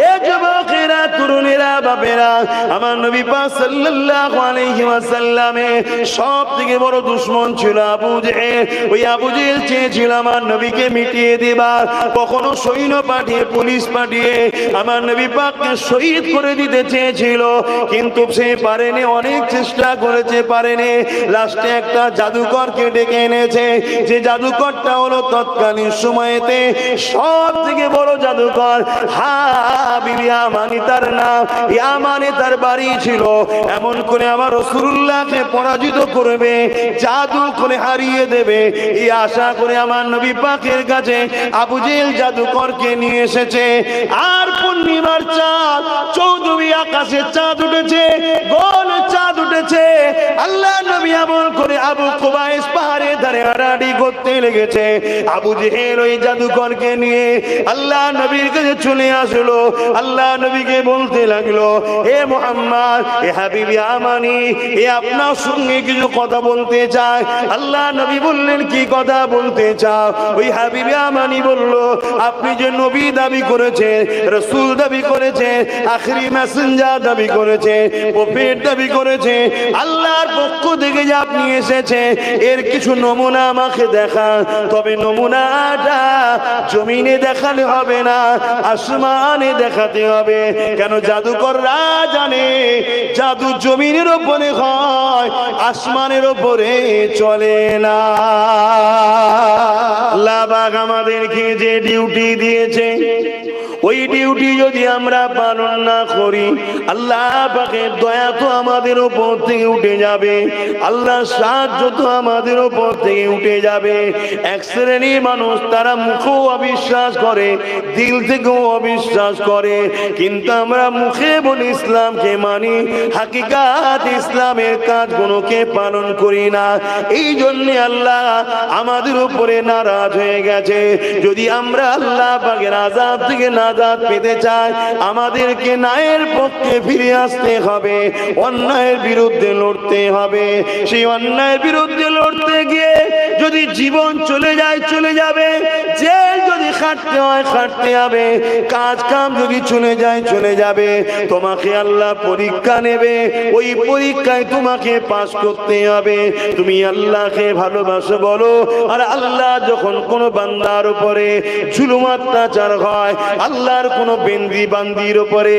এ যুবকেরা, তরুণেরা, বাপেরা, আমার নবী পাক সাল্লাল্লাহু আলাইহি ওয়াসাল্লামে সবথেকে বড় দুশমন ছিল আবু জেহেল। ওই আবু জেহেল চেয়েছিল আমার নবীকে মিটিয়ে দেবার, কখনো সৈন্য পাঠিয়ে, পুলিশ পাঠিয়ে আমার নবী পাককে শহীদ করে দিতে চেয়েছিল, কিন্তু সে পারেনি। অনেক চেষ্টা করেছে, পারেনি। লাস্টে একটা জাদুকরকে ডেকে এনেছে, যে জাদুকরটা হলো তৎকালীন সময়েতে সব থেকে বড় জাদুকর হাবিব ইয়ামানি তার নাম। ইয়ামানে তার বাড়ি ছিল। এমন করে আমার রাসূলুল্লাহকে পরাজিত করবে, জাদু করে হারিয়ে দেবে, এই আশা করে আমার নবী পাকের কাছে আবু জেহেল জাদুকরকে নিয়ে এসেছে। আর পূর্ণিমার চাঁদ, চৌদ্দই আকাশে চাঁদ উঠেছে, গোল চাঁদ উঠেছে। আল্লাহ নবী এমন করে আবু কুবাইস পাহাড়ে ধারে হাঁটাহাঁটি করতে লেগেছে। আবু জেহেল ওই জাদুকরকে নিয়ে আল্লাহ নবীর কাছে চলে আসলো। আল্লাহ নবীকে বলতে লাগলো, হে মুহাম্মদ, হে হাবিব ইয়ামানি, এ আপনার সঙ্গে কিছু কথা বলতে চায়। আল্লাহ নবী বললেন, কি কথা বলতে চাও? ওই হাবিব ইয়ামানি বলল, আপনি যে নবী দাবি করেছেন, রাসূল দাবি করেছেন, আখেরি মেসেঞ্জার দাবি করেছে, প্রফেট দাবি করেছে, আল্লাহর পক্ষ থেকে যে আপনি এসেছে, এর কিছু নমুনা আমাকে দেখান। তবে নমুনাটা জমিনে দেখালে হবে না, আসমানে দেখাতে হবে। কেন? জাদুকররা জানে জাদু জমিনের উপরে হয়, আসমানের উপরে চলে না। আল্লাহ পাক আমাদেরকে যে ডিউটি দিয়েছে, ওই ডিউটি যদি আমরা পালন না করি, আল্লাহ পাকের দয়া তো আমাদের উপর থেকে উঠে যাবে, আল্লাহর সাহায্য তো আমাদের উপর থেকে উঠে যাবে। এক শ্রেণীর মানুষ, তারা মুখেও অবিশ্বাস করে, দিল থেকেও অবিশ্বাস করে, কিন্তু আমরা মুখে বলি ইসলামকে মানি, হাকিকাত ইসলামের কাজগুলোকে পালন করি না। এই জন্যে আল্লাহ আমাদের উপরে নারাজ হয়ে গেছে। যদি আমরা আল্লাহ পাকের আযাব থেকে নাজাত পেতে চাই, আমাদেরকে ন্যায়ের পক্ষে ফিরে আসতে হবে, অন্যায়ের বিরুদ্ধে লড়তে হবে। সেই অন্যায়ের বিরুদ্ধে লড়তে গিয়ে যদি জীবন চলে যায়, চলে যাবে। জেল যদি খাটতে হয়, খাটতে হবে। কাজ কাম যদি চলে যায়, চলে যাবে। তোমাকে আল্লাহ পরীক্ষা নেবে, ওই পরীক্ষায় তোমাকে পাস করতে হবে। তুমি আল্লাহকে ভালোবাসো বলো। আর আল্লাহ যখন কোন বান্দার উপরে জুলুম অত্যাচার হয়, আল্লাহর কোন বান্দির উপরে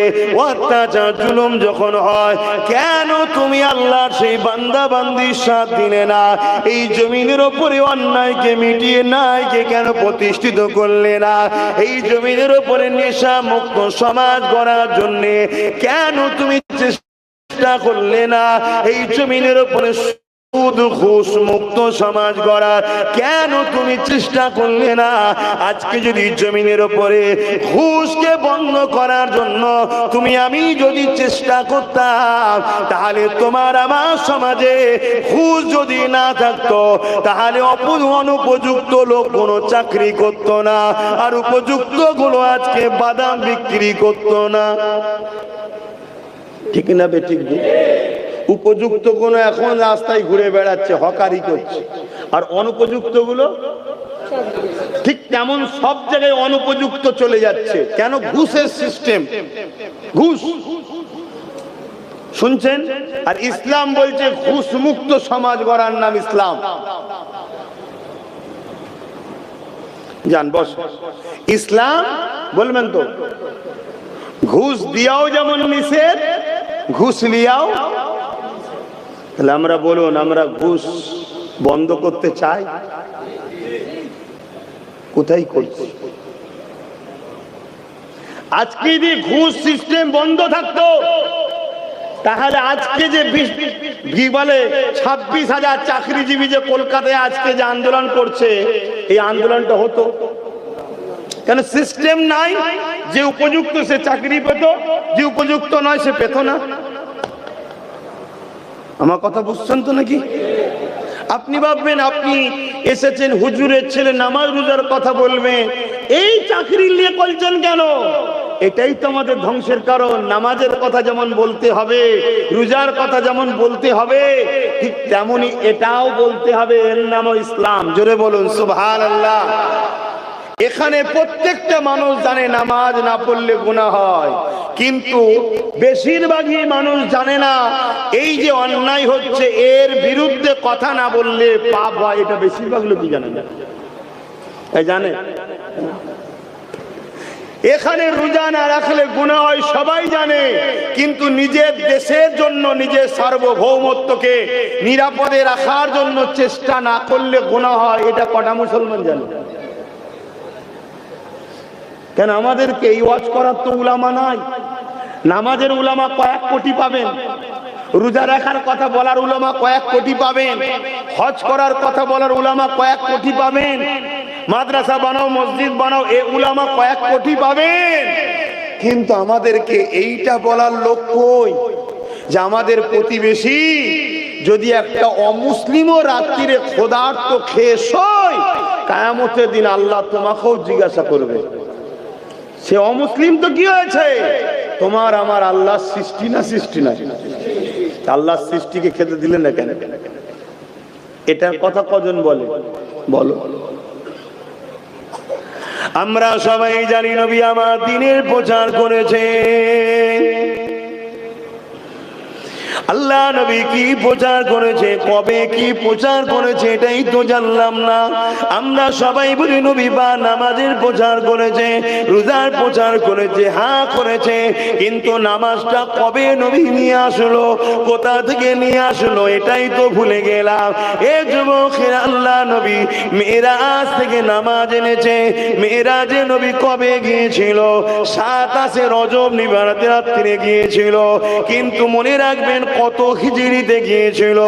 অত্যাচার জুলুম যখন হয়, কেন তুমি আল্লাহর সেই বান্দা বান্দির সাথ দিলে না? এই জমিনের উপরে অন্যায়কে মিটিয়ে ন্যায়কে কেন প্রতিষ্ঠিত করলে না? এই জমিনের উপরে নেশা মুক্ত সমাজ গড়ার জন্য কেন তুমি চেষ্টা করলে না? এই জমিনের উপরে ঘুষ মুক্ত সমাজ গড়ার কেন তুমি চেষ্টা করলে না? আজকে যদি জমিনের উপরে ঘুষকে বন্ধ করার জন্য তুমি আমি যদি চেষ্টা করতাম, তাহলে তোমার আমার সমাজে ঘুষ যদি না থাকতো, তাহলে অনুপযুক্ত লোক কোনো চাকরি করতো না, আর উপযুক্ত গুলো আজকে বাদাম বিক্রি করতো না। ঠিক না বেঠিক? উপযুক্ত গুলো এখন রাস্তায় ঘুরে বেড়াচ্ছে, হকারি করছে, আর অনুপযুক্ত গুলো ঠিক তেমন সব জায়গায় অনুপযুক্ত চলে যাচ্ছে। কেন? ঘুষের সিস্টেম, ঘুষ শুনছেন। আর ইসলাম বলছে ঘুষ মুক্ত সমাজ গড়ার নাম ইসলাম। জান বস, ইসলাম বলবেন তো ঘুষ দিয়াও যেমন নিষেধ, ঘুষ লিয়াও। তাহলে আমরা বলুন, আমরা ঘুষ বন্ধ করতে চাই? কোথায় করছি? আজকে যদি ঘুষ সিস্টেম বন্ধ থাকতো, তাহলে আজকে যে বলে 26,000 চাকরিজীবী যে কলকাতায় আজকে যে আন্দোলন করছে, এই আন্দোলনটা হতো কেন? সিস্টেম নাই। যে উপযুক্ত সে চাকরি পেত, যে উপযুক্ত নয় সে পেত না। আমার কথা বুঝছেন তো নাকি? আপনি ভাববেন আপনি এসেছেন হুজুরের ছেলে, নামাজ রোজার কথা বলবেন, এই চাকরি নিয়ে বলছেন কেন? এটাই তো আমাদের ধ্বংসের কারণ। নামাজের কথা যেমন বলতে হবে, রোজার কথা যেমন বলতে হবে, ঠিক তেমনি এটাও বলতে হবে, এর নামও ইসলাম। জোরে বলুন সুবহানাল্লাহ। এখানে প্রত্যেকটা মানুষ জানে নামাজ না পড়লে গুনাহ হয়, কিন্তু বেশিরভাগই মানুষ জানে না এই যে অন্যায় হচ্ছে এর বিরুদ্ধে কথা না বললে পাপ হয়। এটা বেশিরভাগ লোকই জানে না। এই জানে এখানে রোজা না রাখলে গুনাহ হয় সবাই জানে, কিন্তু নিজের দেশের জন্য নিজের সার্বভৌমত্বকে নিরাপদে রাখার জন্য চেষ্টা না করলে গুনাহ হয়, এটা কটা মুসলমান জানে? কেন আমাদেরকে এই ওয়াজ করার তো উলামা নাই। নামাজের উলামা কয়েক কোটি পাবেন, রোজা রাখার কথা বলার উলামা কয়েক কোটি পাবেন, হজ করার কথা বলার উলামা কয়েক কোটি পাবেন, মাদ্রাসা বানাও মসজিদ বানাও এ উলামা কয়েক কোটি পাবেন, কিন্তু আমাদেরকে এইটা বলার লোক কই যে আমাদের প্রতিবেশী যদি একটা অমুসলিমও রাত্রিরে ক্ষুধার্ত খেয়ে শোয়, কিয়ামতের দিন আল্লাহ তোমাকেও জিজ্ঞাসা করবে সে অমুসলিম তো কি হয়েছে? তোমার আমার আল্লাহর সৃষ্টি না সৃষ্টি নাই? আল্লাহর সৃষ্টিকে খেতে দিলেন না কেন? এটার কথা কজন বলে? বলো। আমরা সবাই জানি নবী আমার দ্বীনের প্রচার করেছে। আল্লাহ নবী কি প্রচার করেছে, কবে কি প্রচার করেছে এটাই তো জানলাম না। আমরা সবাই বলি নবী বা নামাজের প্রচার করেছে, রোজার প্রচার করেছে, হ্যাঁ করেছে, কিন্তু নামাজটা কবে নবী নিয়ে আসলো, কোথা থেকে নিয়ে আসলো এটাই তো ভুলে গেলাম। এ যুবকেরা, আল্লাহ নবী মেরাজ থেকে নামাজ এনেছে। মেরাজে নবী কবে গিয়েছিল? 27 রজব নিবারাতে রাত্রে গিয়েছিল, কিন্তু মনে রাখবেন কত হিজরিতে গিয়েছিল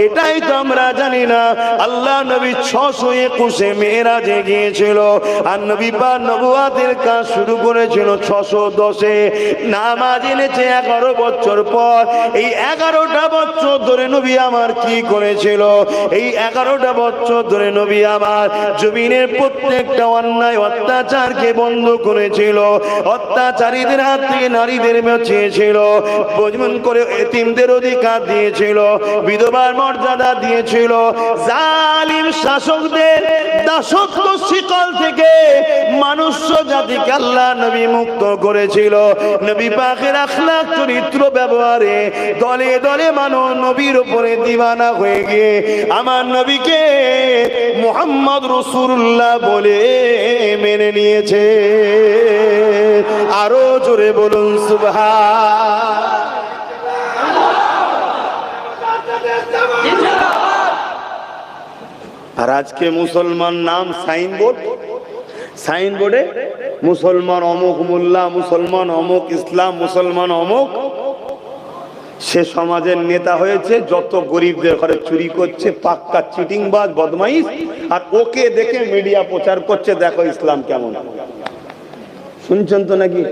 এটাই তো আমরা জানি না। আল্লাহ নবী 621 মেরাজে গিয়েছিল, আর নবী পাক নবুয়তের কাজ শুরু করেছিল 610-এ। নামাজ এনেছে 11 বছর পর। এই 11টা বছর ধরে নবী আমার কি করেছিল? এই 11টা বছর ধরে নবী আমার জমিনের প্রত্যেকটা অন্যায় অত্যাচারকে বন্ধ করেছিল, অত্যাচারীদের হাত থেকে নারীদের বাঁচিয়েছিল, বজমন করে এতিমদের অধিকার দিয়েছিল, বিধবার মর্যাদা দিয়েছিল, জালিম শাসকদের দাসত্ব শিকল থেকে মানুষ জাতিকে আল্লাহ নবী মুক্ত করেছিল। নবী পাকের আখলাক চরিত্র ব্যবহারে দলে দলে মানুষ নবীর উপরে দিওয়ানা হয়ে গিয়ে আমার নবীকে মুহাম্মদ রাসূলুল্লাহ বলে মেনে নিয়েছে। আরো জোরে বলুন সুবহান। আর আজকে মুসলমান নাম সাইনবোর্ড, সাইনবোর্ডে মুসলমান অমুক মোল্লা, মুসলমান অমুক ইসলাম, মুসলমান অমুক। সে সমাজের নেতা হয়েছে, যত গরিবদের ঘরে চুরি করছে, পাক্কা চিটিংবাজ বদমাইশ, আর ওকে দেখে মিডিয়া প্রচার করছে দেখো ইসলাম কেমন। শুনছেন তো নাকি?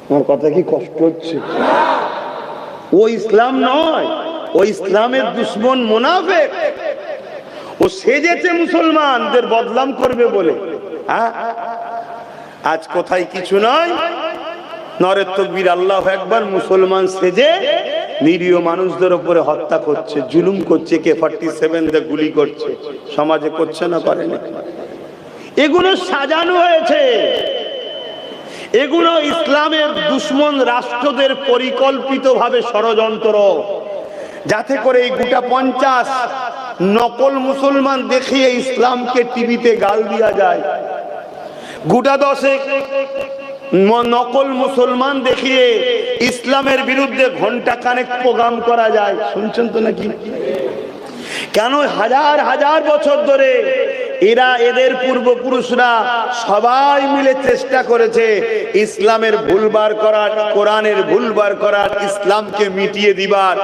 আমার কথা কি কষ্ট হচ্ছে? ও ইসলাম নয়, ও ইসলামের দুশমন মুনাফিক। ও সেজেছে মুসলমানদের বদনাম করবে বলে। আজ কোথায় কিছু নয়, নরে তাকবীর আল্লাহু আকবার, মুসলমান সেজে নিরীহ মানুষদের উপরে হত্যা করছে, জুলুম করছে, AK-47 দিয়ে গুলি করছে। সমাজে করছে না, করে না? এগুলো সাজানো হয়েছে, এগুলো ইসলামের দুশমন রাষ্ট্রদের পরিকল্পিতভাবে ষড়যন্ত্র, যাতে করে এই গোটা 50 নকল মুসলমান দেখিয়ে ইসলামকে টিভিতে গাল দিয়া যায়, গোটা 10 নকল মুসলমান দেখিয়ে ইসলামের বিরুদ্ধে ঘন্টা খানেক প্রোগ্রাম করা যায়। শুনছেন তো নাকি? কেন হাজার হাজার বছর ধরে এরা, এদের পূর্বপুরুষরা সবাই মিলে চেষ্টা করেছে ইসলামের ভুলবার করার, কোরআনের ভুলবার করার, ইসলামকে মিটিয়ে দিবার।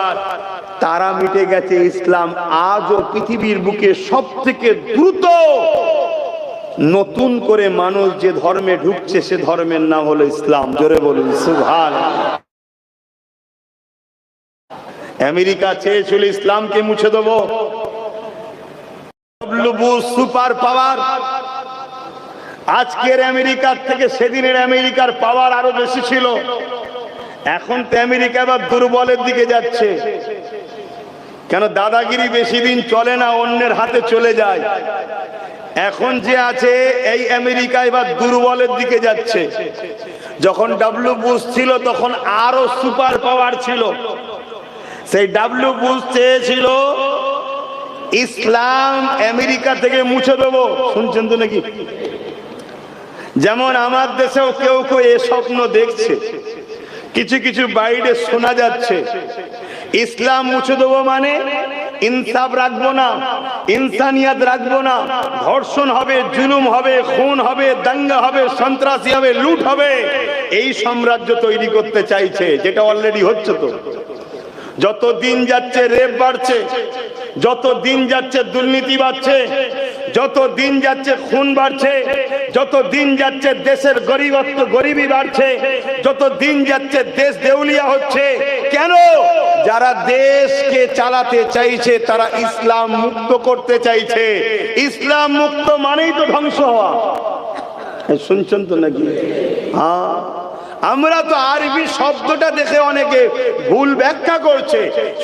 তারা মিটে গেছে। ইসলাম আজও পৃথিবীর বুকে সব থেকে দ্রুত নতুন করে মানুষ যে ধর্মে ঢুকছে সে ধর্মের নাম হলো ইসলাম। জোরে বলুন সুবহানাল্লাহ। আমেরিকা চেয়েছিল ইসলামকে মুছে দেবো, সুপার পাওয়ার। আজকের আমেরিকার থেকে সেদিনের আমেরিকার পাওয়ার আরো বেশি ছিল। এখন তো আমেরিকা আবার দুর্বলের দিকে যাচ্ছে। কেন? দাদাগিরি বেশি দিন চলে না, অন্যের হাতে চলে যায়। এখন যে আছে এই আমেরিকা এবার দুর্বলের দিকে যাচ্ছে। যখন ডাব্লিউ বুশ ছিল তখন আরো সুপার পাওয়ার ছিল। সেই ডাব্লিউ বুশ চেয়েছিল ইসলাম আমেরিকা থেকে মুছে দেবো। শুনছেন তো নাকি? যেমন আমার দেশেও কেউ কেউ এ স্বপ্ন দেখছে, কিছু কিছু বাইরে শোনা যাচ্ছে ইসলাম মুছে দেবো মানে ইনসাফ রাখবো না, ইনসানিয়াত রাখবো না, ধর্ষণ হবে, জুলুম হবে, খুন হবে, দাঙ্গা হবে, সন্ত্রাসী হবে, লুট হবে। এই সাম্রাজ্য তৈরি করতে চাইছে, যেটা অলরেডি হচ্ছে। তো যত দিন যাচ্ছে রেপ বাড়ছে, যত দিন যাচ্ছে দুর্নীতি বাড়ছে, যত দিন যাচ্ছে খুন বাড়ছে, যত দিন যাচ্ছে দেশের গরিবী বাড়ছে, যত দিন যাচ্ছে দেশ দেউলিয়া হচ্ছে। কেন? যারা দেশকে চালাতে চাইছে তারা ইসলাম মুক্ত করতে চাইছে। ইসলাম মুক্ত মানেই তো ধ্বংস হওয়া। শুনছেন তো নাকি? হ্যাঁ, আমরা তো আরবি শব্দটা দেখে অনেকে ভুল ব্যাখ্যা করছে।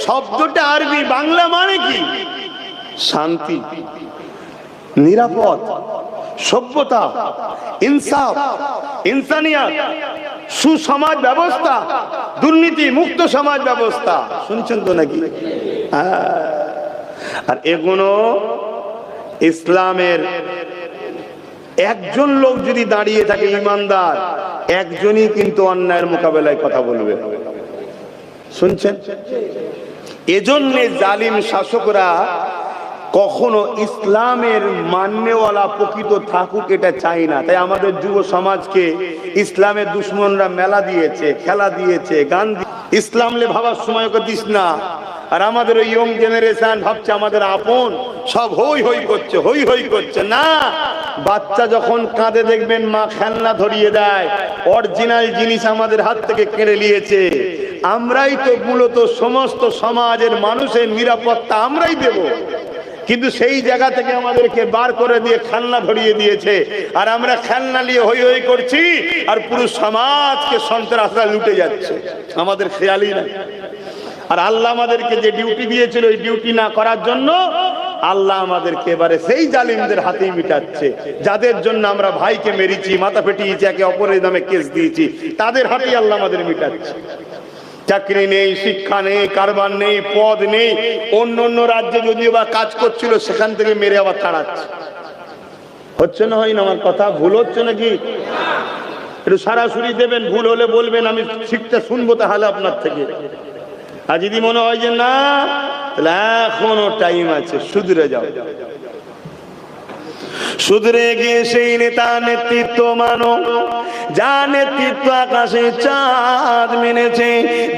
শব্দটা আরবি, বাংলা মানে কি? শান্তি, নিরাপদ, সভ্যতা, ইনসাফ, ইনসানিয়াত, সুসমাজ ব্যবস্থা, দুর্নীতি মুক্ত সমাজ ব্যবস্থা। শুনছেন তো নাকি? আর এগুলো ইসলামের একজন লোক যদি দাঁড়িয়ে থাকে ইমানদার, একজনই কিন্তু অন্যায়ের মোকাবেলায় কথা বলবে। শুনছেন? এজন্য জালিম শাসকরা কখনো ইসলামের মান্যওয়ালা প্রকৃত থাকুক এটা চাই না। তাই আমাদের যুব সমাজকে ইসলামের দুশ্মনরা মেলা দিয়েছে, খেলা দিয়েছে, গান ইসলামলে ভাবার সময় দিস না। আর আমাদের ওই ইয়ং জেনারেশন ভাবছে আমাদের আপন, সব হই হই করছে, হই হই করছে না। বাচ্চা যখন কাঁদে দেখবেন মা খেলনা ধরিয়ে দেয়, অরিজিনাল জিনিস আমাদের হাত থেকে কেড়ে নিয়েছে। আমরাই তো মূলত সমস্ত সমাজের মানুষের নিরাপত্তা আমরাই দেব, কিন্তু সেই জায়গা থেকে আমাদেরকে বার করে দিয়ে খেলনা ধরিয়ে দিয়েছে। আর আমরা খেলনা নিয়ে হই হই করছি, আর পুরো সমাজকে সন্ত্রাসরা লুটে যাচ্ছে, আমাদের খেয়ালই নাই। আর আল্লাহ আমাদেরকে যে ডিউটি দিয়েছিল ওই ডিউটি না করার জন্য আল্লাহ আমাদেরকে এবারে সেই জালিমদের হাতেই মিটাচ্ছে। যাদের জন্য আমরা ভাইকে মেরেছি, মাথা ফেটিয়েছি, একে অপরের নামে কেস দিয়েছি, তাদের হাতেই আল্লাহ আমাদের মিটাচ্ছে। চাকরি নেই, শিক্ষা নেই, কারবার নেই, পদ নেই। অন্য অন্য রাজ্যে যদিও বা কাজ করছিল সেখান থেকে মেরে আবার তাড়াচ্ছে। হচ্ছে না? হয় না? আমার কথা ভুল হচ্ছে নাকি? একটু সরাসরি দেবেন, ভুল হলে বলবেন, আমি শিখতে শুনবো তাহলে আপনার থেকে। আর যদি মনে হয় যে না, তাহলে এখনো টাইম আছে, শুধরে যাও। শুধরে গিয়ে সেই নেতা নেতৃত্ব মানো, যা নেতৃত্ব আকাশে চাঁদ মেনেছে,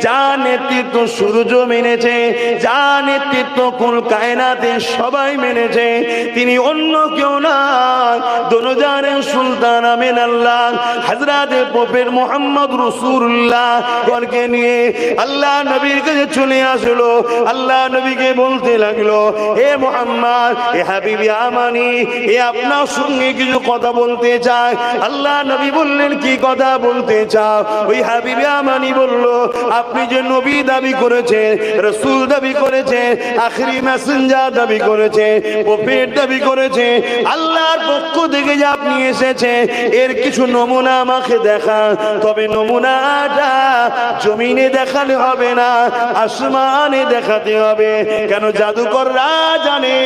যা নেতৃত্ব সূর্য মেনেছে, যা নেতৃত্ব কুল কায়নাতে সবাই মেনেছে, তিনি অন্য কেউ না, দোনজানের সুলতান আমিন আল্লাহ হযরতে প্রফেট মুহাম্মদ রাসূলুল্লাহ গণকে নিয়ে আল্লাহ নবীর কাছে চলে আসলো। আল্লাহ নবীকে বলতে লাগলো, হে মুহাম্মদ, হে হাবিবি আমানি, হে আপনার সঙ্গে কিছু কথা বলতে চাই। আল্লাহ নবী বললেন, কি কথা বলতে চাও? ওই হাবিবে আমানি বলল, আপনি যে নবী দাবি করেছেন, রাসূল দাবি করেছেন, আখেরি মেসেঞ্জার দাবি করেছেন, প্রফেট দাবি করেছেন, আল্লাহর পক্ষ থেকে যে আপনি এসেছেন, এর কিছু নমুনা আমাকে দেখান। তবে নমুনাটা জমিনে দেখালে হবে না, আসমানে দেখাতে হবে। কেন? জাদুকররা জানে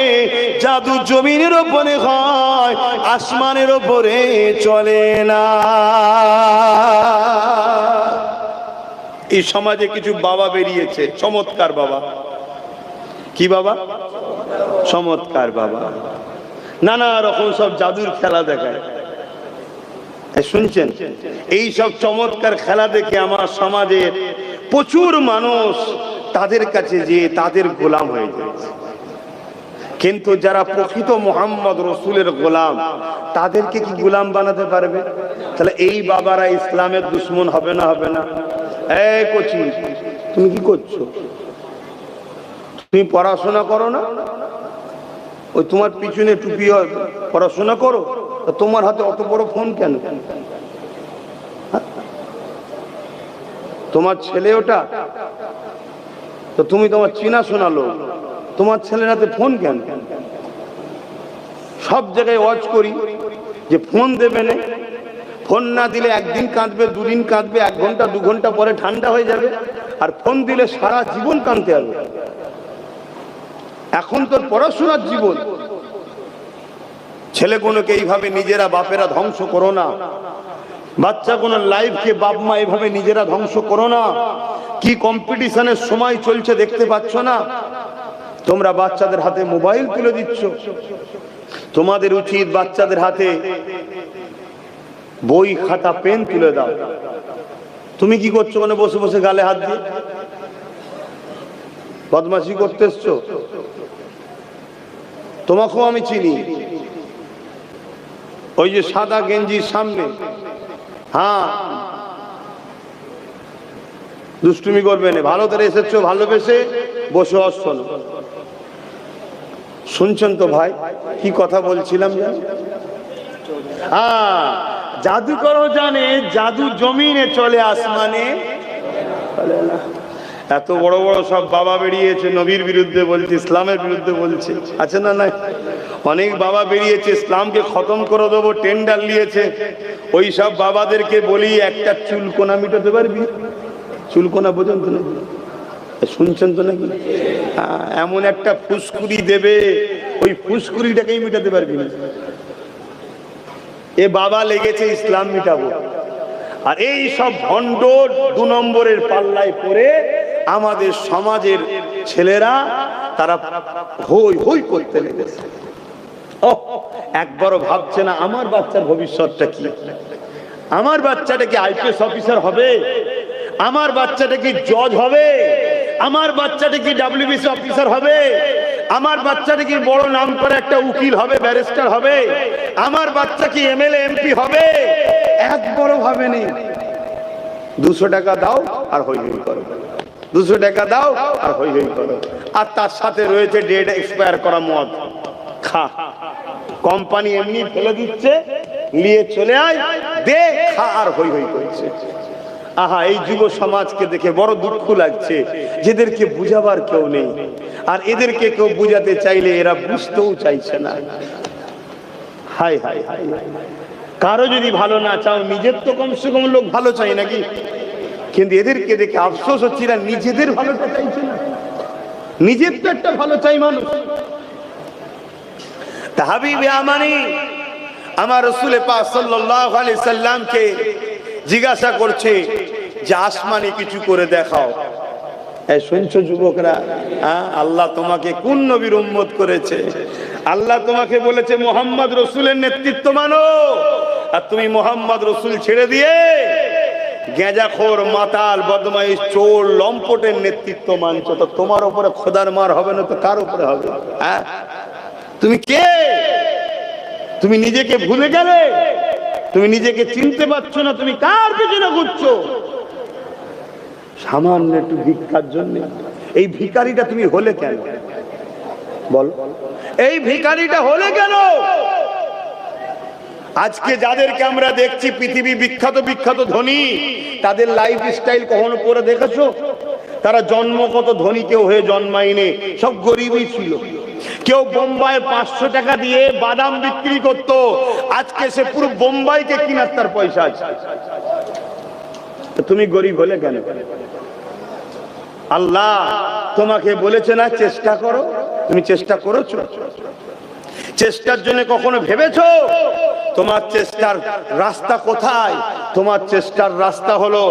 জাদু জমিনের উপরে হয়, আসমানের উপরে চলে না। এই সমাজে কিছু বাবা বেরিয়েছে, চমৎকার বাবা। কি বাবা? চমৎকার বাবা, নানা রকম সব জাদুর খেলা দেখায়। শুনছেন? এই সব চমৎকার খেলা দেখে আমার সমাজের প্রচুর মানুষ তাদের কাছে যে তাদের গোলাম হয়ে যাচ্ছে। কিন্তু যারা প্রকৃত মুহাম্মদ রাসূলের গোলাম, তাদেরকে কি গোলাম বানাতে পারবে? তাহলে এই বাবারা ইসলামের দুশমন হবে না? হবে না? এই কোচি, তুমি কি করছো? তুমি পড়াশোনা করো না? ওই তোমার পিছনে টুপি, পড়াশোনা করো, তোমার হাতে অত বড় ফোন কেন? তোমার ছেলে ওটা, তো তুমি তোমার চিনা শোনা লোক, তোমার ছেলের হাতে ফোন কেন? সব জায়গায় ওয়াজ করি যে ফোন দেবে না, ফোন না দিলে একদিন কাঁদবে, দুদিন কাঁদবে, 1 ঘন্টা 2 ঘন্টা পরে ঠান্ডা হয়ে যাবে, আর ফোন দিলে সারা জীবন কাঁদতে হবে। এখন তোর পড়াশোনার জীবন। ছেলেগুলোকে এইভাবে নিজেরা বাপেরা ধ্বংস করো না, বাচ্চা কোনো লাইফকে বাপ মা এইভাবে নিজেরা ধ্বংস করো না। কি কম্পিটিশনের সময় চলছে দেখতে পাচ্ছ না? তোমরা বাচ্চাদের হাতে মোবাইল তুলে দিচ্ছ। তোমাদের উচিত বাচ্চাদের হাতে বই খাতা পেন তুলে দাও। তুমি কি করছো? মানে বসে বসে গালে হাত দিয়ে বদমাশি করতে এসছো। তোমাকেও আমি চিনি, ওই যে সাদা গেঞ্জির সামনে, হ্যাঁ দুষ্টুমি করবে না। ভালো করে এসেছো, ভালোবেসে বসে অশোন। শুনছেন তো ভাই কি কথা বলছিলাম? হ্যাঁ, জাদুকরও জানে জাদু জমিনে চলে, আসমানে চলে না। এত বড় বড় সব বাবা বেরিয়েছে, নবীর বিরুদ্ধে বলছে, ইসলামের বিরুদ্ধে বলছে, আছে না? নাই, অনেক বাবা বেরিয়েছে ইসলামকে খতম করে দেবো, টেন্ডার নিয়েছে। ওই সব বাবাদেরকে বলি, একটা চুলকোনা মিটাতে পারবি? চুলকোনা পর্যন্ত না। শুনছেন তো নাকি? এমন একটা ফুসকুড়ি দেবে, ওই ফুসকুড়িটাকেই মিটাতে পারবি না। এ বাবা লেগেছে ইসলাম মিটাবো, আর এই সব ভণ্ড 2 নম্বরের পাল্লায় পড়ে আমাদের সমাজের ছেলেরা তারা হই হই করতে লেগেছে। একবারও ভাবছে না আমার বাচ্চার ভবিষ্যৎটা কি? আমার বাচ্চাটা কি আইপিএস অফিসার হবে? আমার বাচ্চাটা কি জজ হবে? আমার বাচ্চাটা কি ডাব্লিউবিসি অফিসার হবে? আমার বাচ্চাটা কি বড় নাম করে একটা উকিল হবে, ব্যারিস্টার হবে? আমার বাচ্চা কি এমএলএ এমপি হবে? একবারও ভাবেনি। 200 টাকা দাও আর হই হই করো, 200 টাকা দাও আর হই হই করো। আর তার সাথে রয়েছে ডেট এক্সপায়ার করা মদ খা। কোম্পানি এমনি ফেলে দিচ্ছে, নিয়ে চলে আয়, দে, খা আর হই হই করছে। আহা, এই যুব সমাজকে দেখে বড় দুঃখ লাগছে, যেদেরকে বুঝাবার কেউ নেই। আর এদেরকে কেউ বুঝাতে চাইলে এরা বুঝতেও চাইছে না। হাই হাই হাই, কারো যদি ভালো না চাও, নিজের তো কমসে কম লোক ভালো চাই নাকি? কিন্তু এদেরকে দেখে আফসোস হচ্ছে, না নিজেদের ভালোটা চাইছে না। নিজের তো একটা ভালো চাই মানুষ। তা হাবিবে আমানি আমার রাসূল পাক সাল্লাল্লাহু আলাইহি সাল্লামকে জিজ্ঞাসা করছে যে আসমানে কিছু করে দেখাও। এই শুনছো যুবকরা, আল্লাহ তোমাকে কোন নবীর উম্মত করেছে? আল্লাহ তোমাকে বলেছে মুহাম্মদ রাসূলের নেতৃত্ব মানো, আর তুমি মুহাম্মদ রাসূল ছেড়ে দিয়ে গেঁজাখোর, মাতাল, বদমাইশ, চোর, লম্পটের নেতৃত্ব মানছো। তো তোমার উপরে খোদার মার হবে না তো কার উপরে হবে? তুমি কে? তুমি নিজেকে ভুলে গেলে? তুমি নিজেকে চিনতে পারছো না? তুমি কার পিছনে ঘুরছো? সামান্য একটু ভিক্ষার জন্য এই ভিখারিটা তুমি হলে কেন? বল, এই ভিখারিটা হলে কেন? আজকে যাদেরকে আমরা দেখছি পৃথিবী বিখ্যাত বিখ্যাত ধনী, তাদের লাইফ স্টাইল কখনো পরে দেখেছো? তারা জন্মগত ধনী কেউ হয়ে জন্মায়নি, সব গরিবই ছিল। কেউ বোম্বাই 500 টাকা দিয়ে বাদাম বিক্রি করত, আজকে সে পুরো বোম্বাইকে কিনার তার পয়সা আছে। তুমি গরিব হলে কেন? আল্লাহ তোমাকে বলেছে না চেষ্টা করো? তুমি চেষ্টা করেছো? চেষ্টার জন্য কখনো ভেবেছো তোমার চেষ্টার রাস্তা কোথায়? তোমার চেষ্টার রাস্তা হলো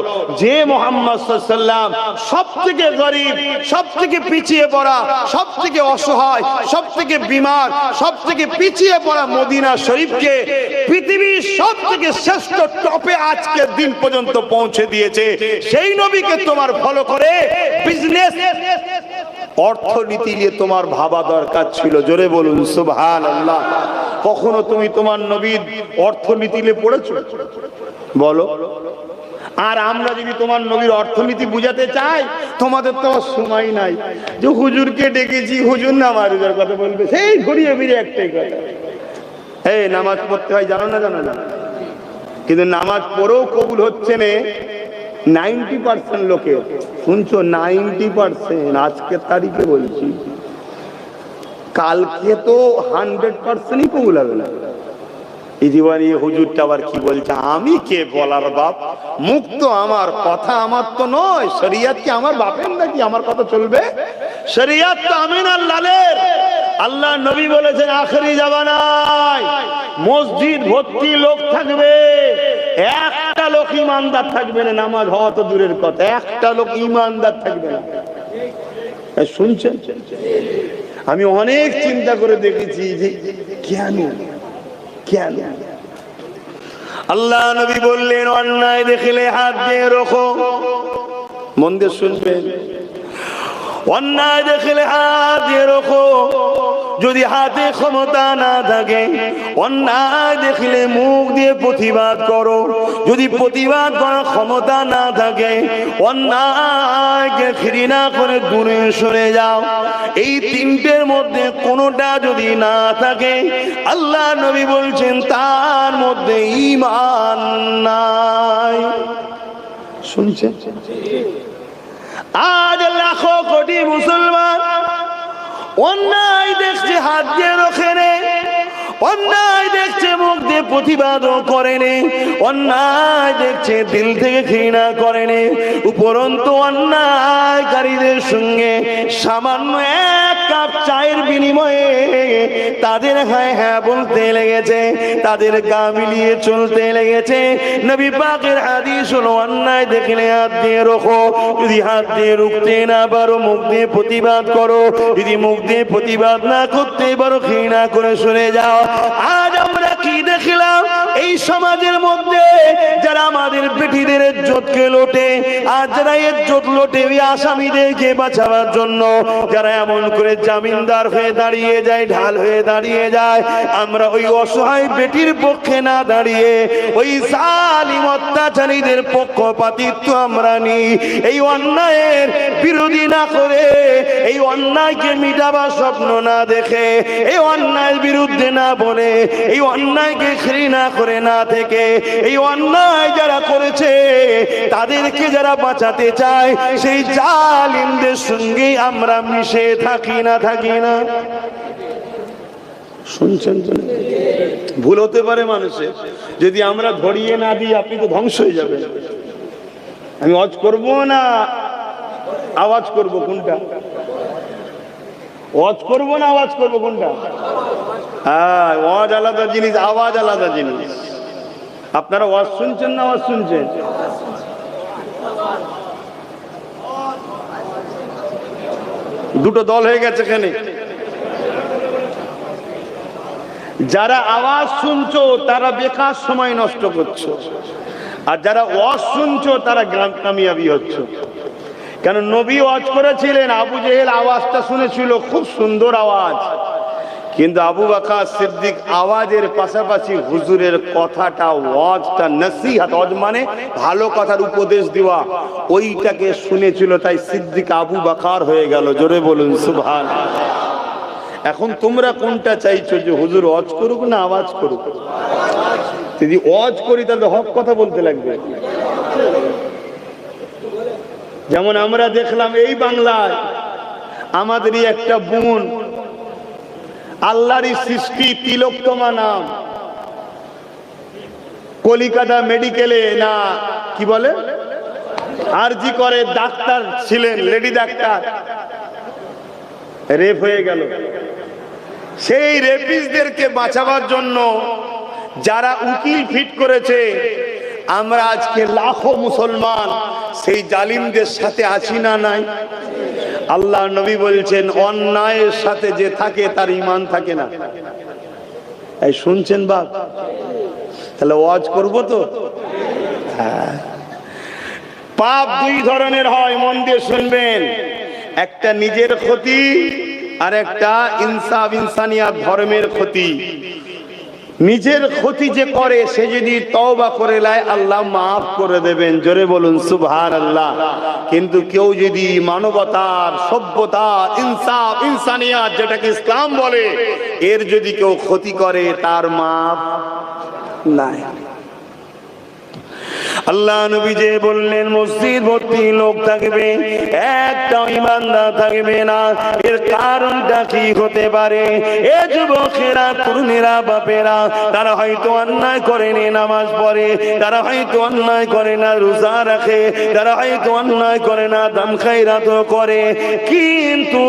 যে মুহাম্মদ সাল্লাল্লাহু আলাইহি ওয়াসাল্লাম সবথেকে গরিব, সবথেকে পিছিয়ে পড়া, সবথেকে অসহায়, সবথেকে বিমার, সবথেকে পিছিয়ে পড়া মদিনা শরীফকে পৃথিবীর সবথেকে শ্রেষ্ঠ টপে আজকের দিন পর্যন্ত পৌঁছে দিয়েছে। সেই নবীকে তোমার ফলো করে বিজনেস, অর্থনীতি নিয়ে তোমার ভাবা দরকার ছিল। জোরে বলুন সুবহানাল্লাহ। কখনো তুমি তোমার নবীর অর্থনীতি নিয়ে পড়েছো? বলো। আর আমরা যদি তোমার নবীর অর্থনীতি বুঝাতে চাই, তোমাদের তো সময় নাই যে হুজুরকে ডেকেছি, হুজুর নামাজের কথা বলবে, সেই ঘুরিয়ে ফিরে একটাই কথা, এই নামাজ পড়তে হয়, জানো না? জানো না? কিন্তু নামাজ পড়েও কবুল হচ্ছে না 90% লোকের। শুনছো? 90%। আজকের তারিখে বলছি কালকে তো 100%ই কবুল হবে না। এই দিওয়ানি হুজুরটা আবার কি বলছে, আমি কে বলার বাপ, মুখ তো আমার, কথা আমার তো নয়, শরিয়ত কি আমার বাপের নাকি আমার কথা চলবে? শরিয়ত তো আমিনার লালের। আল্লাহ নবী বলেছেন আখেরি জামানায় মসজিদ ভর্তি লোক থাকবে, একটা লোক ইমানদার থাকবে না। নামাজ হওয়া তো দূরের কথা, একটা লোক ইমানদার থাকবে না। শুনছেন? আমি অনেক চিন্তা করে দেখেছি যে কেন কেন আল্লাহ নবী বললেন অন্যায় দেখলে হাত দিয়ে রাখো। মন দিয়ে শুনবেন, অন্যায় দেখলে হাত দিয়ে রাখো। যদি হাতে ক্ষমতা না থাকে, অন্যায় দেখলে মুখ দিয়ে প্রতিবাদ করো। যদি প্রতিবাদ করার ক্ষমতা না থাকে, অন্যায়কে ঘৃণা করে দূরে সরে যাও। এই তিনটের মধ্যে কোনোটা যদি না থাকে, আল্লাহ নবী বলছেন তার মধ্যে ঈমান নাই। শুনছেন? আজ লাখো কোটি মুসলমান অন্যায় দেখছে, হাত দিয়ে রোখে নে, অন্যায় দেখছে মুখ দিয়ে প্রতিবাদও করে নে, অন্যায় দেখছে দিল থেকে ঘৃণা করে নে। উপরন্তু অন্যায়কারীদের সঙ্গে সামান্য এক কাপ চায়ের বিনিময়ে তাদের হ্যাঁ হ্যাঁ বলতে লেগেছে, তাদের গা মিলিয়ে চলতে লেগেছে। নবী পাকের হাদিস হলো অন্যায় দেখলে হাত দিয়ে রোখো। যদি হাত দিয়ে রুখতে না পারো, মুখ দিয়ে প্রতিবাদ করো। যদি মুখ দিয়ে প্রতিবাদ না করতে পারো, ঘৃণা করে সরে যাও। আজ আমরা কি দেখলাম এই সমাজের মধ্যে, যারা আমাদের বেটিদের ইজ্জতকে লোটে, আর যারা ইজ্জত লোটে ওই আসামিদেরকে বাঁচাবার জন্য, যারা এমন করে জামিনদার হয়ে দাঁড়িয়ে যায়, ঢাল হয়ে দাঁড়িয়ে যায়, আমরা ওই অসহায় বেটির পক্ষে না দাঁড়িয়ে ওই জালিম অত্যাচারীদের পক্ষপাতিত্ব আমরা নিই। এই অন্যায়ের বিরোধী না করে, এই অন্যায়কে মিটাবার স্বপ্ন না দেখে, এই অন্যায়ের বিরুদ্ধে না বলে, এই অন্যায়কে ঘৃণা করে না থেকে, এই অন্যায় যারা করেছে তাদেরকে যারা বাঁচাতে চায়, সেই জালিমদের সঙ্গে আমরা মিশে থাকি না থাকি না। শুনছেন? ভুল হতে পারে মানুষের, যদি আমরা ধরিয়ে না দিই আপনি তো ধ্বংস হয়ে যাবেন। আমি ওয়াজ করব না আওয়াজ করব, কোনটা? ওয়াজ করব না আওয়াজ করব, কোনটা? হ্যাঁ, ওয়াজ আলাদা জিনিস, আওয়াজ আলাদা জিনিস। আপনারা ওয়াজ শুনছেন না আওয়াজ শুনছেন? দুটো দল হয়ে গেছে এখানে। যারা আওয়াজ শুনছো তারা বেকার সময় নষ্ট করছো, আর যারা ওয়াজ শুনছো তারা কামিয়াবি হচ্ছ। কেন? নবী ওয়াজ করেছিলেন, আবু জেহেল আওয়াজটা শুনেছিল, খুব সুন্দর আওয়াজ, কিন্তু আবু বকর সিদ্দিক আওয়াজের পাশাপাশি হুজুরের কথাটা, ওয়াজটা নসিহত, ওয়াজ মানে ভালো কথার উপদেশ দেওয়া, ওইটাকে শুনেছিল, তাই সিদ্দিক আবু বকর হয়ে গেল। জোরে বলুন সুবহানাল্লাহ। এখন তোমরা কোনটা চাইছো, যে হুজুর ওয়াজ করুক না আওয়াজ করুক? যদি ওয়াজ করি তাহলে হক কথা বলতে লাগবে। যেমন আমরা দেখলাম এই বাংলায় আমাদেরই একটা বোন, আল্লাহরই সৃষ্টি, তিলোত্তমা নাম, কলিকাতা মেডিকেলে না কি বলে আরজি করে ডাক্তার ছিলেন, লেডি ডাক্তার, রেপ হয়ে গেল। সেই রেপিস্টদেরকে বাঁচাবার জন্য যারা উকিল ফিট করেছে, আমরা আজকে লাখো মুসলমান সেই জালিমদের সাথে আছি না নাই? আল্লাহ নবী বলছেন অন্যায়ের সাথে যে থাকে তার ঈমান থাকে না। এই শুনছেন বাপ? তাহলে ওয়াজ করব তো? হ্যাঁ। পাপ দুই ধরনের হয়, মন দিয়ে শুনবেন। একটা নিজের ক্ষতি, আর একটা ইনসাফ ইনসানিয়াত ধর্মের ক্ষতি। নিজের ক্ষতি যে করে সে যদি তওবা করে নেয় আল্লাহ মাফ করে দেবেন। জোরে বলুন সুবহানাল্লাহ। কিন্তু কেউ যদি মানবতার, সভ্যতার, ইনসাফ ইনসানিয়াত যেটাকে ইসলাম বলে, এর যদি কেউ ক্ষতি করে তার মাফ নাই। আল্লাহ নবী যে বললেন মসজিদ ভর্তি লোক থাকবে, একটা ইমানদার থাকবে না। এর কারণটা কি হতে পারে? এ যুবকেরা, তরুণেরা, বাপেরা, তারা হয়তো অন্যায় করেনি, নামাজ পড়ে, তারা হয়তো অন্যায় করে না, রোজা রাখে, তারা হয়তো অন্যায় করে না, দান খায়রাত করে, কিন্তু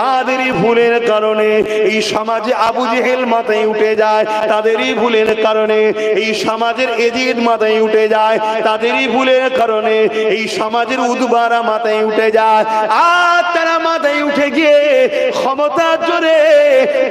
তাদেরই ভুলের কারণে এই সমাজে আবু জেহেল মাথায় উঠে যায়, তাদেরই ভুলের কারণে এই সমাজের এজিদ মাথায় উঠে যায়, তাদেরই ভুলের কারণে এই সমাজের উদবারা মাথায় উঠে যায়। আর তারা মাথায় উঠে গিয়ে ক্ষমতার জোরে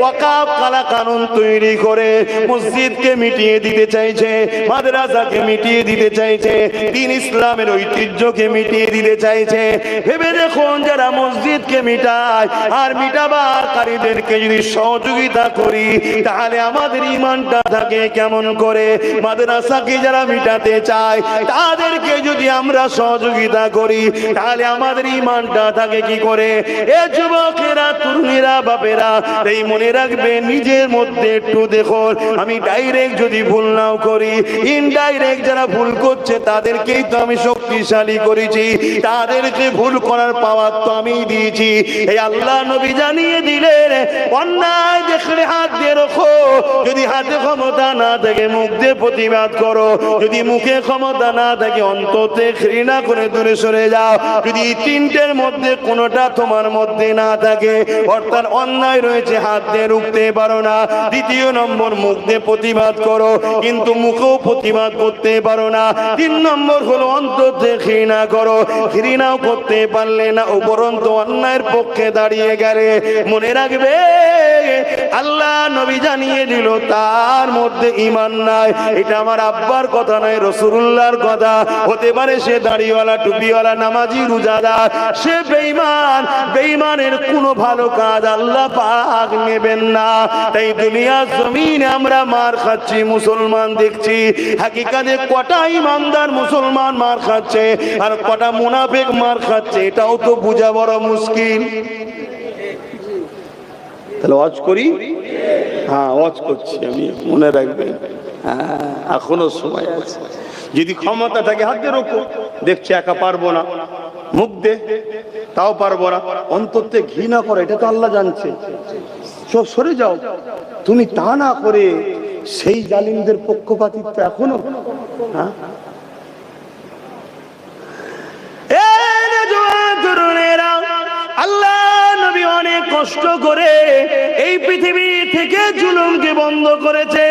ওয়াকাফ কালা কানুন তৈরি করে মসজিদকে মিটিয়ে দিতে চাইছে, মাদ্রাসাকে মিটিয়ে দিতে চাইছে, দ্বীন ইসলামের ঐতিহ্যকে মিটিয়ে দিতে চাইছে। ভেবে দেখুন, যারা মসজিদকে মিটায় আর মিটাবারকারীদেরকে যদি সহযোগিতা করি, তাহলে আমাদের ঈমানটা থাকে কেমন করে? মাদ্রাসাকে যারা মিটাতে চায় তাদেরকে যদি আমরা সহযোগিতা করি, তাহলে আমাদের ঈমানটা থাকে কি করে? এ যুবকেরা, তরুণীরা, বাপেরা, এই মনে রাখবে, নিজের মধ্যে একটু দেখুন। আমি ডাইরেক্ট যদি ভুল নাও করি, ইনডাইরেক্ট যারা ভুল করছে তাদেরকেই তো আমি শক্তিশালী করেছি, তাদেরকে ভুল করার পাওয়ার তো আমি দিয়েছি। এই আল্লাহ নবী জানিয়ে দিলেন, অন্যায় দেখলে হাত দিয়ে রাখো, যদি হাতে ক্ষমতা না থাকে মুখ দিয়ে প্রতিবাদ করো, যদি মুখে ক্ষমতা না থাকে অন্তরে ঘৃণা করে দূরে সরে যাও। যদি তিনটের মধ্যে কোনোটা তোমার মধ্যে না থাকে, অর্থাৎ অন্যায় রয়েছে, হাত দিয়ে রুখতে পারো না, দ্বিতীয় নম্বর মুখ দিয়ে প্রতিবাদ করো কিন্তু মুখেও প্রতিবাদ করতে পারো না, তিন নম্বর হলো অন্তরে ঘৃণা করো, ঘৃণাও করতে পারলে না, উপরন্তু অন্যায়ের পক্ষে দাঁড়িয়ে গেলে, মনে রাখবে আল্লাহ নবী জানিয়ে দিল তার মধ্যে ঈমান নাই। এটা আমার আব্বার কথা নয়, রাসূলুল্লাহর কথা। হতে পারে সে দাড়িওয়ালা, টুপিওয়ালা, নামাজি, রোজাদার, সে বেঈমান, বেঈমানের কোনো ভালো কাজ আল্লাহ পাক নেবেন না। তাই দুনিয়ার জমিনে আমরা মার খাচ্ছি, মুসলমান দেখছি, হাকিকাতে কটা ইমানদার মুসলমান মার খাচ্ছে আর কটা মুনাফিক মার খাচ্ছে, এটাও তো বোঝা বড় মুশকিল। তাহলে ওয়াজ করি? হ্যাঁ, ওয়াজ করছি আমি, মনে রাখবেন। হ্যাঁ, এখনো সময় আছে। যদি ক্ষমতা থাকে হাত দিয়ে রোখো, দেখছি একা পারবো না, মুখ দে, তাও পারবো না, অন্তরে ঘৃণা করে, এটা তো আল্লাহ জানছে, সরে যাও। তুমি তা না করে সেই জালিমদের পক্ষপাতিত্ব এখনো। হ্যাঁ, আল্লাহ নবী অনেক কষ্ট করে এই পৃথিবী থেকে জুলুমকে বন্ধ করেছে।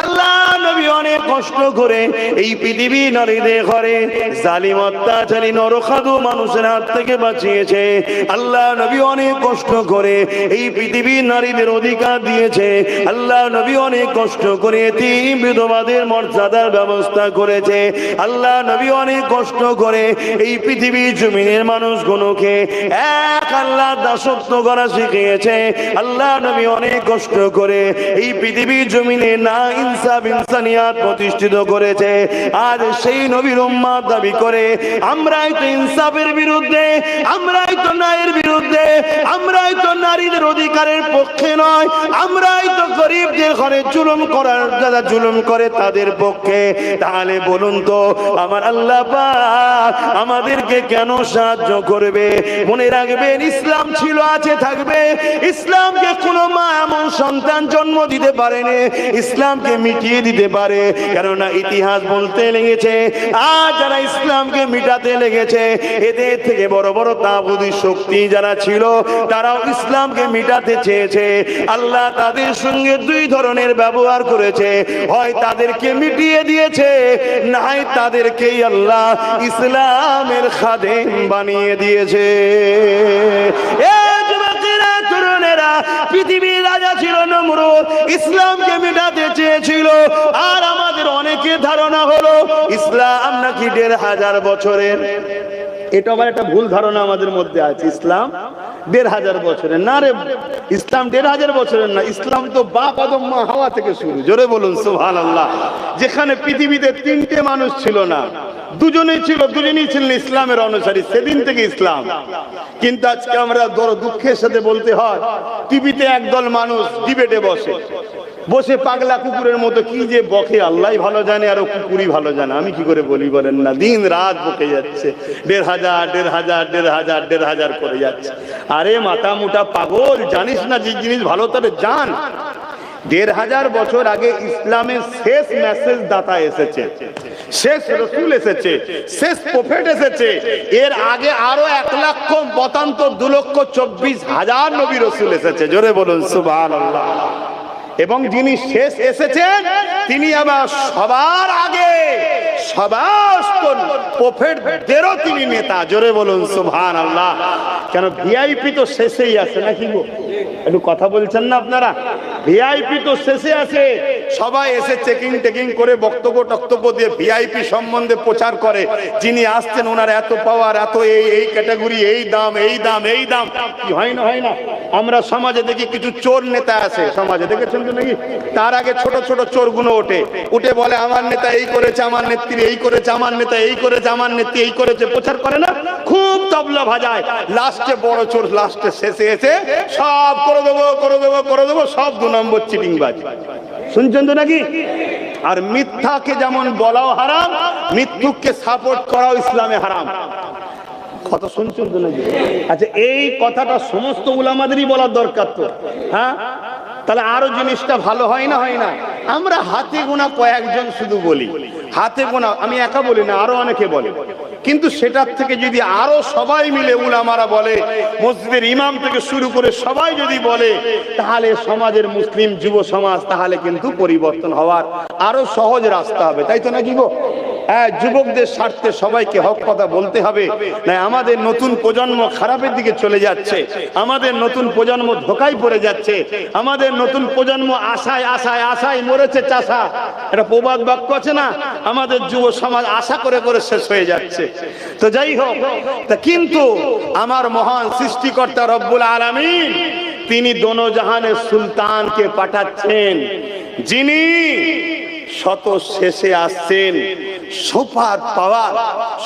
আল্লাহ নবী অনেক কষ্ট করে এই পৃথিবী নারীদের ঘরে জালিম অত্যাচারী নরখাদু মানুষের হাত থেকে বাঁচিয়েছে। আল্লাহ নবী অনেক কষ্ট করে এই পৃথিবী নারীদের অধিকার দিয়েছে। আল্লাহ নবী অনেক কষ্ট করে এতিম বিধবাদের মর্যাদার ব্যবস্থা করেছে। আল্লাহ নবী অনেক কষ্ট করে এই পৃথিবী জমিনের মানুষগুলোকে এক আল্লাহ দাসত্ব করা শিখিয়েছে। আল্লাহ নবী অনেক কষ্ট করে এই পৃথিবীর জমিনে না ইনসাফ ইনসানিয়াত প্রতিষ্ঠিত করেছে। আজ সেই নবীর উম্মত দাবি করে আমরাই তো ইনসাফের বিরুদ্ধে, আমরাই তো ন্যায়ের বিরুদ্ধে, আমরাই তো নারীদের অধিকারের পক্ষে নয়, আমরাই তো গরিবদের ঘরে জুলুম করার, যারা জুলুম করে তাদের পক্ষে। তাহলে বলুন তো আমার আল্লাহ পাক আমাদেরকে কেন সাহায্য করবে? মনে রাখবেন, ইসলাম ছিল, আছে, থাকবে। ইসলামকে কোন মা এমন সন্তান জন্ম দিতে পারেনি ইসলামকে মিটিয়ে দিতে পারে, কেননা ইতিহাস বলতে লেগেছে আর যারা ইসলামকে মিটাতে লেগেছে এদের থেকে বড় বড় তাগুতি শক্তি যারা ছিল তারাও ইসলামকে মিটাতে চেয়েছে। আল্লাহ তাদের সঙ্গে দুই ধরনের ব্যবহার করেছে, হয় তাদেরকে মিটিয়ে দিয়েছে, না হয় তাদেরকেই আল্লাহ ইসলামের খাদেম বানিয়ে দিয়েছে। পৃথিবীর রাজা ছিল নমরুদ, ইসলামকে মিটাতে চেয়েছিল। আর আমাদের অনেকের ধারণা হলো ইসলাম নাকি ১৫০০ বছরের। এটা আবার একটা ভুল ধারণা আমাদের মধ্যে আছে, ইসলাম ১৫০০ বছরের। না রে, ইসলাম ১৫০০ বছরের না, ইসলাম তো বাপ আদম মা হাওয়া থেকে শুরু। জোরে বলুন সুবহানাল্লাহ। যেখানে পৃথিবীতে ৩টে মানুষ ছিল না, দুজনেই ছিলেন ইসলামের অনুসারী, সেদিন থেকে ইসলাম। কিন্তু আজকে আমরা বড় দুঃখের সাথে বলতে হয়, টিভিতে একদল মানুষ ডিবেটে বসে, বসে পাগলা কুকুরের মতো কি যে বকে আল্লাহ ভালো জানে, আর ও কুকুরই ভালো জানে, আমি কি করে বলি বলেন না। দিন রাত বকে যাচ্ছে, 1,500 করে যাচ্ছে। আরে মাথা মুটা পাগল, জানিস না যে জিনিস ভালো তাহলে জান। 1,500 বছর আগে ইসলামের শেষ মেসেজ দাতা এসেছে, শেষ রসুল এসেছে, শেষ প্রফেট এসেছে। এর আগে আরো 1,72,24,000 নবী রসুল এসেছে। জোরে বলুন সুবহানাল্লাহ। এবং যিনি শেষ এসেছেন তিনি আবার সবার আগে সমস্ত প্রফেটদেরও তিনি নেতা। জোরে বলুন সুবহানাল্লাহ। কেন ভিআইপি তো শেষেই আছে নাকি গো? একটু কথা বলছেন না আপনারা? ভিআইপি তো শেষে আছে, সবাই এসে চেকিং করে বক্তব্য দিয়ে ভিআইপি সম্বন্ধে প্রচার করে। যিনি আসছেন ওনার এত পাওয়ার, এত এই ক্যাটাগরি, এই দাম। কি হয় না? আমরা সমাজে দেখি কিছু চোর নেতা আছে, সমাজে দেখেছেন তো নাকি? তার আগে ছোট ছোট চোরগুলো উঠে বলে আমার নেতা এই করেছে, আমার নেত্রী এই করেছে, আমার নেতা এই করেছে, আমার নেত্রী এই করেছে, প্রচার করে না? খুব তবলা ভাজায়। লাস্টে বড় চোর লাস্টে শেষে এসে সব করে দেবো, সব 2 নম্বর চিটিংবাজ। শুনছেন তো নাকি? আর মিথ্যাকে যেমন বলাও হারাম, মৃত্যুকে সাপোর্ট করাও ইসলামে হারাম। কথা শুনছেন তো নাকি? আচ্ছা, এই কথাটা সমস্ত উলামাদেরই বলার দরকার তো, হ্যাঁ? তাহলে আরো জিনিসটা ভালো হয় না? আমরা হাতে গোনা কয়েকজন শুধু বলি, হাতে গোনা, আমি একা বলি না, আরো অনেকে বলে। কিন্তু সেটার থেকে যদি আরো সবাই মিলে উলামারা বলে, মসজিদের ইমাম থেকে শুরু করে সবাই যদি বলে, তাহলে সমাজের মুসলিম যুব সমাজ তাহলে কিন্তু পরিবর্তন হওয়ার আরো সহজ রাস্তা হবে। তাই তো নাকি গো? হ্যাঁ, যুবকদের স্বার্থে সবাইকে হক কথা বলতে হবে। না, আমাদের নতুন প্রজন্ম খারাপের দিকে চলে যাচ্ছে, আমাদের নতুন প্রজন্ম ধোঁকায় পড়ে যাচ্ছে, আমাদের নতুন প্রজন্ম আশায় মরেছে চাষা। এটা প্রবাদ বাক্য আছে না? আমাদের যুব সমাজ আশা করে শেষ হয়ে যাচ্ছে। তো যাই হোক, তা কিন্তু আমার মহান সৃষ্টিকর্তা রব্বুল আলামিন তিনি দোনো জাহানের সুলতানকে পাঠাচ্ছেন, যিনি শত শেষে আসছেন, সুপার পাওয়ার,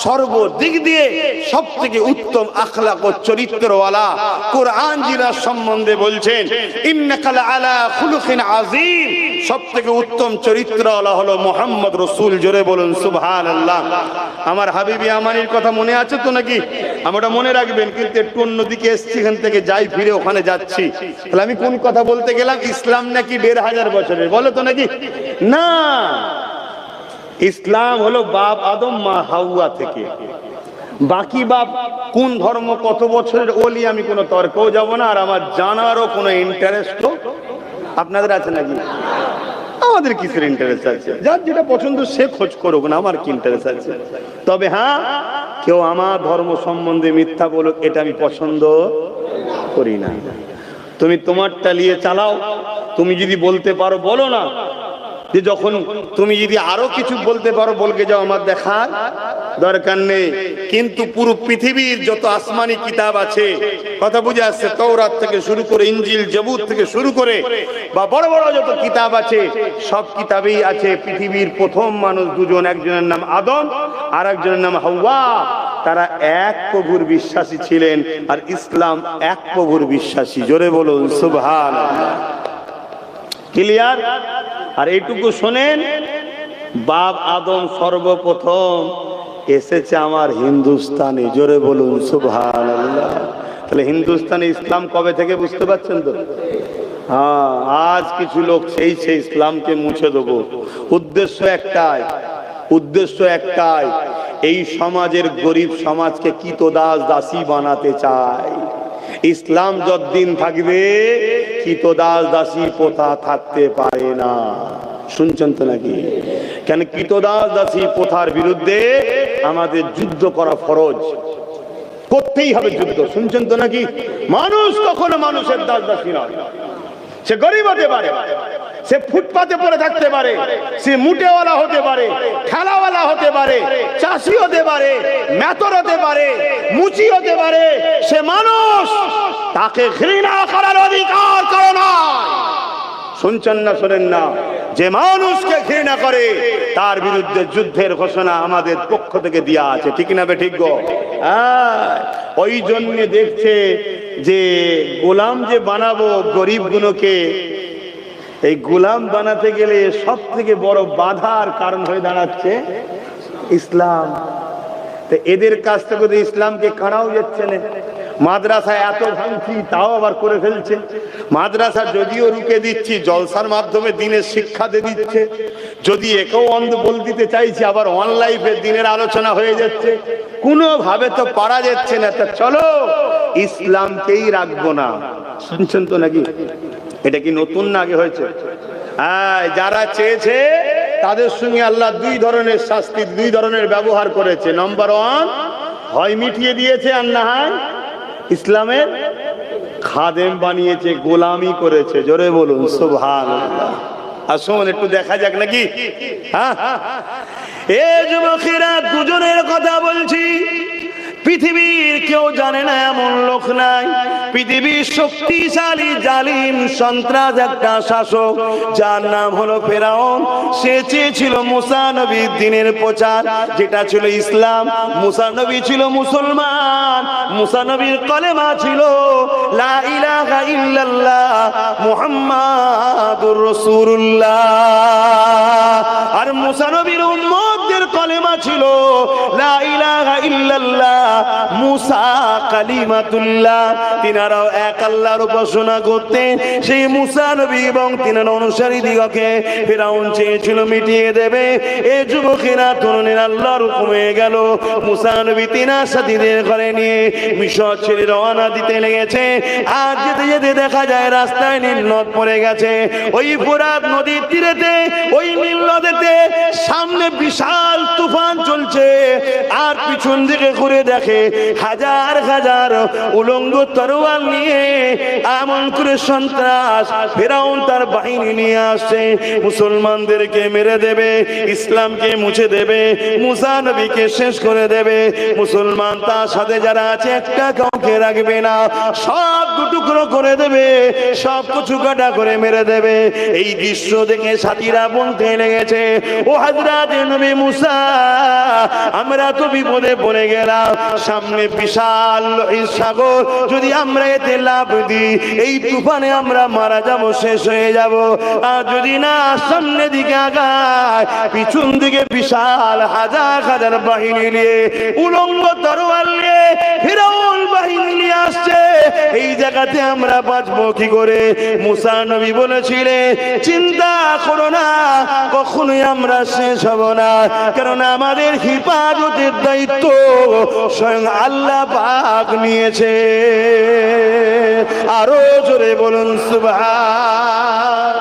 সর্বদিক দিয়ে সব থেকে উত্তম আখলাক ও চরিত্রওয়ালা। কোরআন জিনার সম্বন্ধে বলছেন ইন্নাকা লাআলা খুলুকিন আযীম, সব থেকে উত্তম চরিত্রওয়ালা হলো মুহাম্মদ রাসূল। জোরে বলুন সুবহানাল্লাহ। আমার হাবিবি আমানির কথা মনে আছে তো নাকি? আমরা মনে রাখবেন, কিন্তু একটু অন্যদিকে এসছি, এখান থেকে যাই ফিরে ওখানে যাচ্ছি। তাহলে আমি কোন কথা বলতে গেলাম? ইসলাম নাকি 1,500 বছরের, বলে তো নাকি? না, ইসলাম হলো বাপ আদম মা হাওয়া থেকে। বাকি বাপ কোন ধর্ম কত বছরের ওলি আমি কোনো তর্কেও যাব না, আর আমার জানারও কোনো ইন্টারেস্টও আপনাদের আছে নাকি? আমাদের কিসের ইন্টারেস্ট আছে? যার যেটা পছন্দ সে খোঁজ করুক না, আমার কি ইন্টারেস্ট আছে? তবে হ্যাঁ, কেউ আমার ধর্ম সম্বন্ধে মিথ্যা বলুক, এটা আমি পছন্দ করি না। তুমি তোমারটা নিয়ে চালাও, তুমি যদি বলতে পারো বলো না, যে যখন তুমি যদি আরো কিছু বলতে পারো বলকে যাও, আমার দেখার দরকার নেই। কিন্তু পুরো পৃথিবীর যত আসমানি কিতাব আছে, কথা বুঝে আসছে, তওরাত থেকে শুরু করে ইনজিল জবুর থেকে শুরু করে বা বড় বড় যত কিতাব আছে, সব কিতাবেই আছে পৃথিবীর প্রথম মানুষ দুজন, একজনের নাম আদম আর একজনের নাম হাওয়া। তারা এক প্রভুর বিশ্বাসী ছিলেন, আর ইসলাম এক প্রভুর বিশ্বাসী। জোরে বলুন সুবহানাল্লাহ। ক্লিয়ার? আর এইটুকু শোনেন, বাপ আদম সর্বপ্রথম এসেছে আমার হিন্দুস্তানে। জোরে বলুন সুবহানাল্লাহ। তাহলে হিন্দুস্তানে ইসলাম কবে থেকে বুঝতে পারছেন তো? হ্যাঁ, আজ কিছু লোক সেই ইসলামকে মুছে দেবো। উদ্দেশ্য একটাই, এই সমাজের গরিব সমাজকে কৃতদাস দাসী বানাতে চায়। ইসলাম যতদিন থাকবে কৃতদাস দাসী প্রথা থাকতে পারে না। শুনছেন তো নাকি? কেন? কৃতদাস দাসী প্রথার বিরুদ্ধে আমাদের যুদ্ধ করা ফরজ, করতেই হবে যুদ্ধ। শুনছেন তো নাকি? মানুষ কখনো মানুষের দাস দাসী নয়। সে গরিব হতে পারে, সে ফুটপাতে পড়ে থাকতে পারে, সে মুটেওয়ালা হতে পারে, ঠেলাওয়ালা হতে পারে, চাষি হতে পারে, মেথর হতে পারে, মুচি হতে পারে, সে মানুষ। তাকে ঘৃণা করার অধিকার কারো নাই। শুনছেন না? শোনেন না? যে মানুষকে ঘৃণা করে তার বিরুদ্ধে যুদ্ধের ঘোষণা আমাদের পক্ষ থেকে দেয়া আছে। ঠিক না বেঠিক গো? ওই জন্য দেখছে যে গোলাম যে বানাবো গরিব গুলোকে, এই গোলাম বানাতে গেলে সব থেকে বড় বাধার কারণ হয়ে দাঁড়াচ্ছে ইসলাম। তো এদের কাছ থেকে তো ইসলামকে কানাও যাচ্ছে না। মাদ্রাসায় এত ভাঙছি তাও আবার করে ফেলছে। মাদ্রাসা যদিও রুকে দিচ্ছি, জলসার মাধ্যমে দিনের শিক্ষা দিয়ে দিচ্ছে, যদি একেও অন্ধ বল দিতে চাইছি আবার অনলাইনে দিনের আলোচনা হয়ে যাচ্ছে, কোনোভাবে তো পারা যাচ্ছে না। তা চলো ইসলামকেই রাখবো না। শুনছেন তো নাকি? এটা কি নতুন না আগে হয়েছে? হ্যাঁ, যারা চেয়েছে তাদের সঙ্গে আল্লাহ দুই ধরনের শাস্তি, দুই ধরনের ব্যবহার করেছে। নম্বর ওয়ান, হয় মিটিয়ে দিয়েছে, আর না হয় ইসলামের খাদেম বানিয়েছে, গোলামি করেছে। জোরে বলুন সুবহানাল্লাহ। আসুন একটু দেখা যাক নাকি। হ্যাঁ, এ যুবকেরা, দুজনের কথা বলছি। পৃথিবীর কেউ জানে না এমন লোক নাই। পৃথিবীর শক্তিশালী জালিম সন্ত্রাস একটা শাসক, যার নাম হলো ফেরাউন। সে চেয়েছিল মুসা নবীর দ্বীনের প্রচার, যেটা ছিল ইসলাম। মুসা নবী ছিল মুসলমান, মুসা নবীর কলেমা ছিল লা ইলাহা ইল্লাল্লাহ মুহাম্মাদুর রাসূলুল্লাহ। আর মুসা নবীর উম্মতদের কলেমা ছিল লা ইলাহা ইল্লাল্লাহ মুসা কালিমাতুল্লাহ। তিনারাও এক আল্লাহর উপাসনা করতেন। সেই মুসা নবী এবং তিনার অনুসারী দিগকে ফেরাউন চেয়েছিল মিটিয়ে দেবে। এই যুবকেরা, তরুণের আল্লাহর হুকুম হয়ে গেল। মুসা নবী তিনার সাথীদের ঘরে নিয়ে মিশর ছেড়ে রওনা দিতে লেগেছে। আর যেতে যেতে দেখা যায় রাস্তায় নীল নদ পড়ে গেছে। ওই ফোরাত নদীর তীরেতে, ওই নীল নদীতে সামনে বিশাল তুফান চলছে। আর পিছন দিকে ঘুরে দেখে হাজার হাজার উলঙ্গ তরোয়াল নিয়ে এমন করে সন্ত্রাস ফেরাউন তার বাহিনী নিয়ে আসছে। মুসলমানদেরকে মেরে দেবে, ইসলামকে মুছে দেবে, মুসা নবীকে শেষ করে দেবে। মুসলমান তার সাথে যারা আছে একটা কাউকে রাখবে না, সব টুকরো করে দেবে, সব কিছু কাটা করে মেরে দেবে। এই দৃশ্য দেখে সাথীরা বলতে লেগেছে, ও হযরত নবী মুসা, আমরা তো বিপদে পড়ে গেলাম। সামনে বিশাল সাগর, যদি আমরা এতে লাফ দিই এই তুফানে আমরা মারা যাব, শেষ হয়ে যাব। আর যদি না সামনে দিকে আগায়, পিছন দিকে বিশাল হাজার হাজার বাহিনী নিয়ে, উলঙ্গ তরোয়াল নিয়ে ফিরাউন বাহিনী নিয়ে আসছে। এই জায়গাতে আমরা বাঁচবো কি করে? মুসা নবী বলেছিলেন, চিন্তা করো না, কখনোই আমরা শেষ হব না, কারণ আমাদের হিফাজতের দায়িত্ব স্বয়ং আল্লাহ পাক নিয়েছে। আরো জোরে বলুন সুবহান।